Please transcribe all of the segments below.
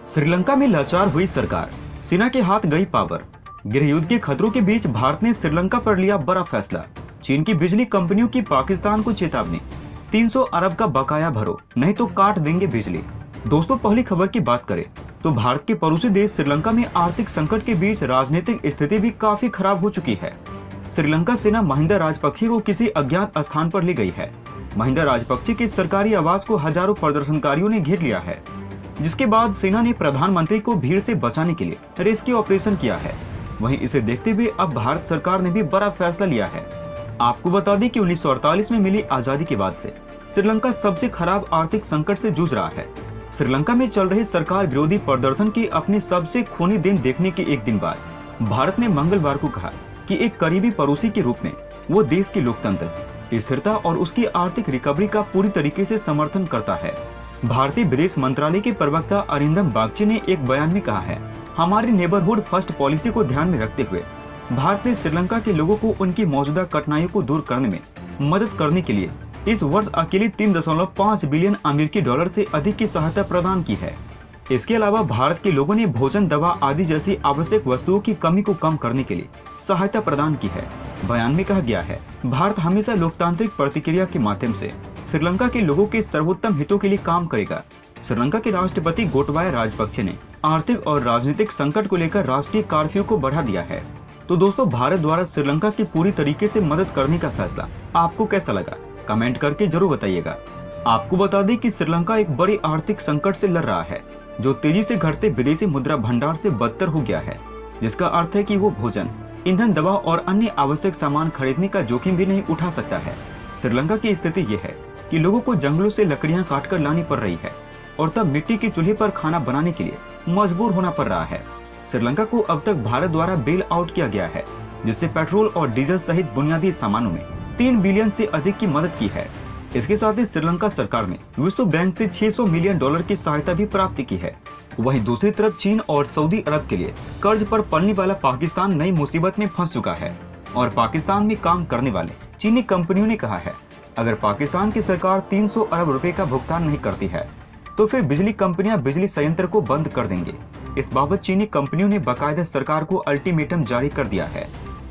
श्रीलंका में लाचार हुई सरकार, सेना के हाथ गई पावर। गृह युद्ध के खतरों के बीच भारत ने श्रीलंका पर लिया बड़ा फैसला। चीन की बिजली कंपनियों की पाकिस्तान को चेतावनी, 300 अरब का बकाया भरो नहीं तो काट देंगे बिजली। दोस्तों, पहली खबर की बात करें तो भारत के पड़ोसी देश श्रीलंका में आर्थिक संकट के बीच राजनीतिक स्थिति भी काफी खराब हो चुकी है। श्रीलंका सेना महिंदा राजपक्षे को किसी अज्ञात स्थान पर ले गई है। महिंदा राजपक्षे के सरकारी आवास को हजारों प्रदर्शनकारियों ने घेर लिया है, जिसके बाद सेना ने प्रधानमंत्री को भीड़ से बचाने के लिए रेस्क्यू ऑपरेशन किया है। वहीं इसे देखते हुए अब भारत सरकार ने भी बड़ा फैसला लिया है। आपको बता दें कि 1948 में मिली आजादी के बाद से श्रीलंका सबसे खराब आर्थिक संकट से जूझ रहा है। श्रीलंका में चल रहे सरकार विरोधी प्रदर्शन के अपने सबसे खूनी दिन देखने के एक दिन बाद भारत ने मंगलवार को कहा कि एक करीबी पड़ोसी के रूप में वो देश की लोकतंत्र, स्थिरता और उसकी आर्थिक रिकवरी का पूरी तरीके से समर्थन करता है। भारतीय विदेश मंत्रालय के प्रवक्ता अरिंदम बागची ने एक बयान में कहा है, हमारी नेबरहुड फर्स्ट पॉलिसी को ध्यान में रखते हुए भारत ने श्रीलंका के लोगों को उनकी मौजूदा कठिनाइयों को दूर करने में मदद करने के लिए इस वर्ष अकेले 3.5 बिलियन अमेरिकी डॉलर से अधिक की सहायता प्रदान की है। इसके अलावा भारत के लोगों ने भोजन, दवा आदि जैसी आवश्यक वस्तुओं की कमी को कम करने के लिए सहायता प्रदान की है। बयान में कहा गया है, भारत हमेशा लोकतांत्रिक प्रतिक्रिया के माध्यम से श्रीलंका के लोगों के सर्वोत्तम हितों के लिए काम करेगा। श्रीलंका के राष्ट्रपति गोटबाया राजपक्षे ने आर्थिक और राजनीतिक संकट को लेकर राष्ट्रीय कर्फ्यू को बढ़ा दिया है। तो दोस्तों, भारत द्वारा श्रीलंका की पूरी तरीके से मदद करने का फैसला आपको कैसा लगा, कमेंट करके जरूर बताइएगा। आपको बता दें कि श्रीलंका एक बड़ी आर्थिक संकट से लड़ रहा है, जो तेजी से घटते विदेशी मुद्रा भंडार से बदतर हो गया है, जिसका अर्थ है कि वो भोजन, ईंधन, दवा और अन्य आवश्यक सामान खरीदने का जोखिम भी नहीं उठा सकता है। श्रीलंका की स्थिति ये है कि लोगों को जंगलों से लकड़ियां काटकर लानी पड़ रही है और तब मिट्टी के चूल्हे पर खाना बनाने के लिए मजबूर होना पड़ रहा है। श्रीलंका को अब तक भारत द्वारा बेल आउट किया गया है, जिससे पेट्रोल और डीजल सहित बुनियादी सामानों में 3 बिलियन से अधिक की मदद की है। इसके साथ ही श्रीलंका सरकार ने विश्व बैंक से 600 मिलियन डॉलर की सहायता भी प्राप्त की है। वहीं दूसरी तरफ चीन और सऊदी अरब के लिए कर्ज पर पलने वाला पाकिस्तान नई मुसीबत में फंस चुका है और पाकिस्तान में काम करने वाले चीनी कंपनियों ने कहा है, अगर पाकिस्तान की सरकार 300 अरब रुपए का भुगतान नहीं करती है तो फिर बिजली कंपनियां बिजली संयंत्र को बंद कर देंगे। इस बाबत चीनी कंपनियों ने बाकायदा सरकार को अल्टीमेटम जारी कर दिया है,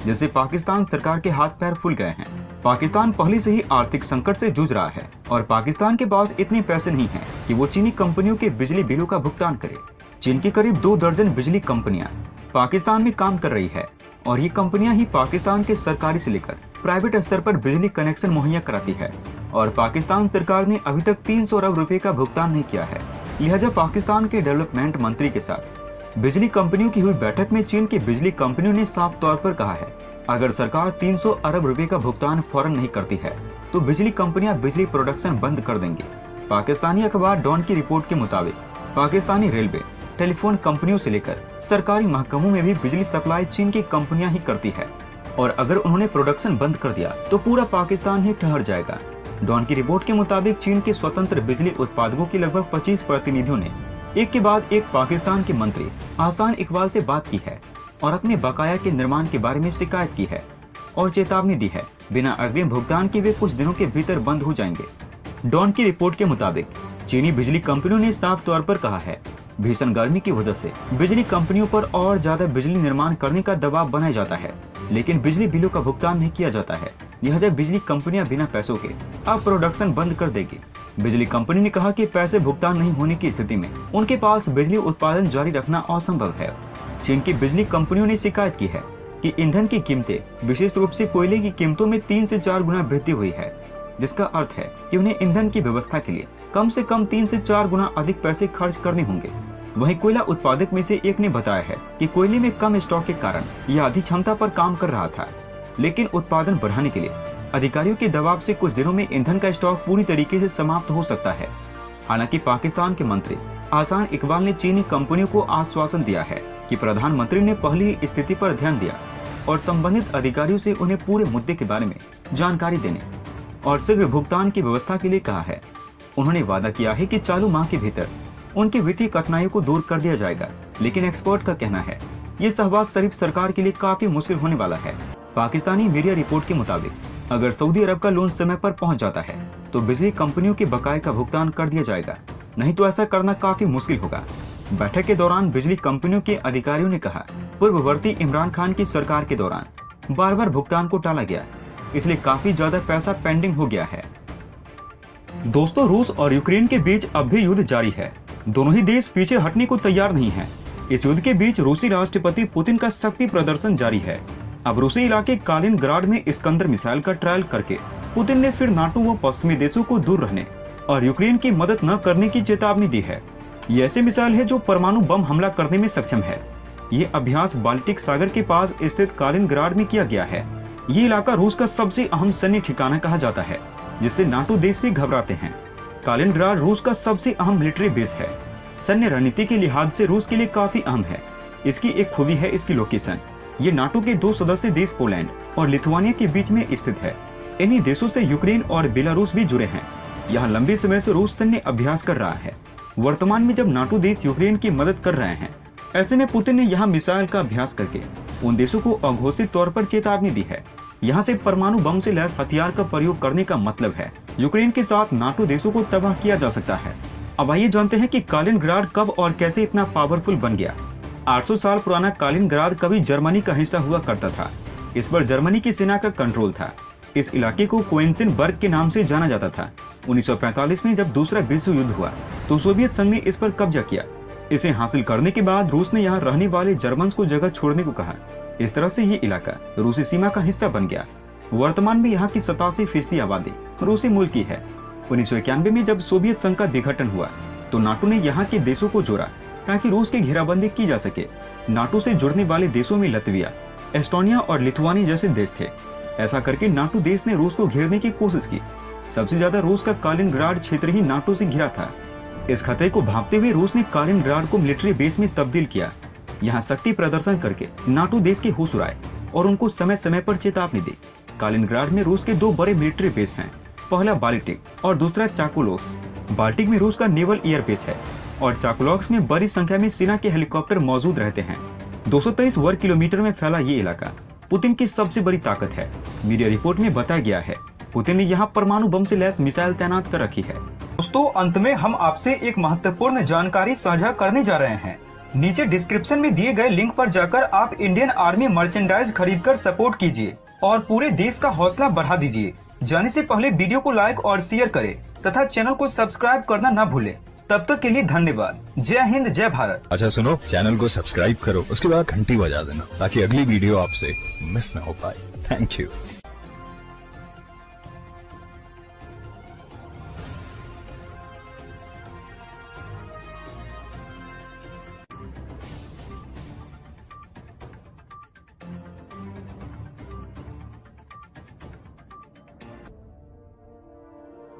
जिससे पाकिस्तान सरकार के हाथ पैर फूल गए हैं। पाकिस्तान पहले से ही आर्थिक संकट से जूझ रहा है और पाकिस्तान के पास इतने पैसे नहीं हैं कि वो चीनी कंपनियों के बिजली बिलों का भुगतान करे। चीन की करीब 2 दर्जन बिजली कंपनियां पाकिस्तान में काम कर रही है और ये कंपनियां ही पाकिस्तान के सरकारी से लेकर प्राइवेट स्तर पर बिजली कनेक्शन मुहैया कराती है और पाकिस्तान सरकार ने अभी तक 300 अरब रुपए का भुगतान नहीं किया है। लिहाजा पाकिस्तान के डेवलपमेंट मंत्री के साथ बिजली कंपनियों की हुई बैठक में चीन की बिजली कंपनियों ने साफ तौर पर कहा है, अगर सरकार 300 अरब रुपए का भुगतान फौरन नहीं करती है तो बिजली कंपनियां बिजली प्रोडक्शन बंद कर देंगी। पाकिस्तानी अखबार डॉन की रिपोर्ट के मुताबिक पाकिस्तानी रेलवे, टेलीफोन कंपनियों से लेकर सरकारी महकमों में भी बिजली सप्लाई चीन की कंपनियां ही करती है और अगर उन्होंने प्रोडक्शन बंद कर दिया तो पूरा पाकिस्तान ही ठहर जाएगा। डॉन की रिपोर्ट के मुताबिक चीन के स्वतंत्र बिजली उत्पादकों के लगभग 25 प्रतिनिधियों ने एक के बाद एक पाकिस्तान के मंत्री आसान इकबाल से बात की है और अपने बकाया के निर्माण के बारे में शिकायत की है और चेतावनी दी है, बिना अग्रिम भुगतान के वे कुछ दिनों के भीतर बंद हो जाएंगे। डॉन की रिपोर्ट के मुताबिक चीनी बिजली कंपनियों ने साफ तौर पर कहा है, भीषण गर्मी की वजह से बिजली कंपनियों पर और ज्यादा बिजली निर्माण करने का दबाव बनाया जाता है, लेकिन बिजली बिलों का भुगतान नहीं किया जाता है। लिहाजा बिजली कंपनियां बिना पैसों के अब प्रोडक्शन बंद कर देगी। बिजली कंपनी ने कहा कि पैसे भुगतान नहीं होने की स्थिति में उनके पास बिजली उत्पादन जारी रखना असंभव है। चीन की बिजली कंपनियों ने शिकायत की है कि ईंधन की कीमतें, विशेष रूप से कोयले की कीमतों में 3 से 4 गुना वृद्धि हुई है, जिसका अर्थ है कि उन्हें ईंधन की व्यवस्था के लिए कम से कम 3 से 4 गुना अधिक पैसे खर्च करने होंगे। वहीं कोयला उत्पादक में से एक ने बताया है कि कोयले में कम स्टॉक के कारण यह आधी क्षमता पर काम कर रहा था, लेकिन उत्पादन बढ़ाने के लिए अधिकारियों के दबाव से कुछ दिनों में ईंधन का स्टॉक पूरी तरीके से समाप्त हो सकता है। हालांकि पाकिस्तान के मंत्री आसान इकबाल ने चीनी कंपनियों को आश्वासन दिया है कि प्रधानमंत्री ने पहली स्थिति पर ध्यान दिया और संबंधित अधिकारियों से उन्हें पूरे मुद्दे के बारे में जानकारी देने और शीघ्र भुगतान की व्यवस्था के लिए कहा है। उन्होंने वादा किया है कि चालू माह के भीतर उनकी वित्तीय कठिनाइयों को दूर कर दिया जाएगा, लेकिन एक्सपर्ट का कहना है ये सहवास शरीफ सरकार के लिए काफी मुश्किल होने वाला है। पाकिस्तानी मीडिया रिपोर्ट के मुताबिक अगर सऊदी अरब का लोन समय पर पहुंच जाता है तो बिजली कंपनियों के बकाये का भुगतान कर दिया जाएगा, नहीं तो ऐसा करना काफी मुश्किल होगा। बैठक के दौरान बिजली कंपनियों के अधिकारियों ने कहा, पूर्ववर्ती इमरान खान की सरकार के दौरान बार बार भुगतान को टाला गया, इसलिए काफी ज्यादा पैसा पेंडिंग हो गया है। दोस्तों, रूस और यूक्रेन के बीच अब भी युद्ध जारी है। दोनों ही देश पीछे हटने को तैयार नहीं है। इस युद्ध के बीच रूसी राष्ट्रपति पुतिन का शक्ति प्रदर्शन जारी है। अब रूसी इलाके कालिनग्राड में इस्कंदर मिसाइल का ट्रायल करके पुतिन ने फिर नाटो व पश्चिमी देशों को दूर रहने और यूक्रेन की मदद न करने की चेतावनी दी है। ये ऐसे मिसाइल है जो परमाणु बम हमला करने में सक्षम है। ये अभ्यास बाल्टिक सागर के पास स्थित कालिनग्राड में किया गया है। ये इलाका रूस का सबसे अहम सैन्य ठिकाना कहा जाता है, जिससे नाटो देश भी घबराते हैं। कालिनग्राड रूस का सबसे अहम मिलिट्री बेस है। सैन्य रणनीति के लिहाज से रूस के लिए काफी अहम है। इसकी एक खूबी है इसकी लोकेशन। ये नाटो के 2 सदस्य देश पोलैंड और लिथुआनिया के बीच में स्थित है। इन्हीं देशों से यूक्रेन और बेलारूस भी जुड़े हैं। यहाँ लंबे समय से रूस सैन्य अभ्यास कर रहा है। वर्तमान में जब नाटो देश यूक्रेन की मदद कर रहे हैं, ऐसे में पुतिन ने यहाँ मिसाइल का अभ्यास करके उन देशों को अघोषित तौर पर चेतावनी दी है। यहाँ से परमाणु बम से लैस हथियार का प्रयोग करने का मतलब है यूक्रेन के साथ नाटो देशों को तबाह किया जा सकता है। अब आइए जानते हैं कि कालिनग्राड कब और कैसे इतना पावरफुल बन गया। 800 साल पुराना कालिनग्राड कभी जर्मनी का हिस्सा हुआ करता था। इस पर जर्मनी की सेना का कंट्रोल था। इस इलाके को कोएंसिनबर्ग के नाम से जाना जाता था। 1945 में जब दूसरा विश्व युद्ध हुआ तो सोवियत संघ ने इस पर कब्जा किया। इसे हासिल करने के बाद रूस ने यहाँ रहने वाले जर्मन्स को जगह छोड़ने को कहा। इस तरह से ये इलाका रूसी सीमा का हिस्सा बन गया। वर्तमान में यहाँ की 87% आबादी रूसी मूल की है। 1991 में जब सोवियत संघ का विघटन हुआ तो नाटो ने यहाँ के देशों को जोड़ा ताकि रूस की घेराबंदी की जा सके। नाटो से जुड़ने वाले देशों में लतविया, एस्टोनिया और लिथुआनिया जैसे देश थे। ऐसा करके नाटो देश ने रूस को घेरने की कोशिश की। सबसे ज्यादा रूस का कालिनग्राड क्षेत्र ही नाटो से घिरा था। इस खतरे को भांपते हुए रूस ने कालिनग्राड को मिलिट्री बेस में तब्दील किया। यहाँ शक्ति प्रदर्शन करके नाटो देश के होश उड़ाए और उनको समय समय पर चेतावनी दी। कालिनग्राड में रूस के 2 बड़े मिलिट्री बेस हैं, पहला बाल्टिक और दूसरा चाकुलोव्स्क। बाल्टिक में रूस का नेवल एयर बेस है और चाकुलोव्स्क में बड़ी संख्या में सेना के हेलीकॉप्टर मौजूद रहते हैं। 223 वर्ग किलोमीटर में फैला ये इलाका पुतिन की सबसे बड़ी ताकत है। मीडिया रिपोर्ट में बताया गया है पुतिन ने यहाँ परमाणु बम से लैस मिसाइल तैनात कर रखी है। दोस्तों, अंत में हम आपसे एक महत्वपूर्ण जानकारी साझा करने जा रहे हैं। नीचे डिस्क्रिप्शन में दिए गए लिंक पर जाकर आप इंडियन आर्मी मर्चेंडाइज खरीदकर सपोर्ट कीजिए और पूरे देश का हौसला बढ़ा दीजिए। जाने से पहले वीडियो को लाइक और शेयर करें तथा चैनल को सब्सक्राइब करना न भूलें। तब तक के लिए धन्यवाद। जय हिंद, जय भारत। अच्छा सुनो, चैनल को सब्सक्राइब करो, उसके बाद घंटी बजा देना ताकि अगली वीडियो आपसे मिस ना हो पाए। Thank you.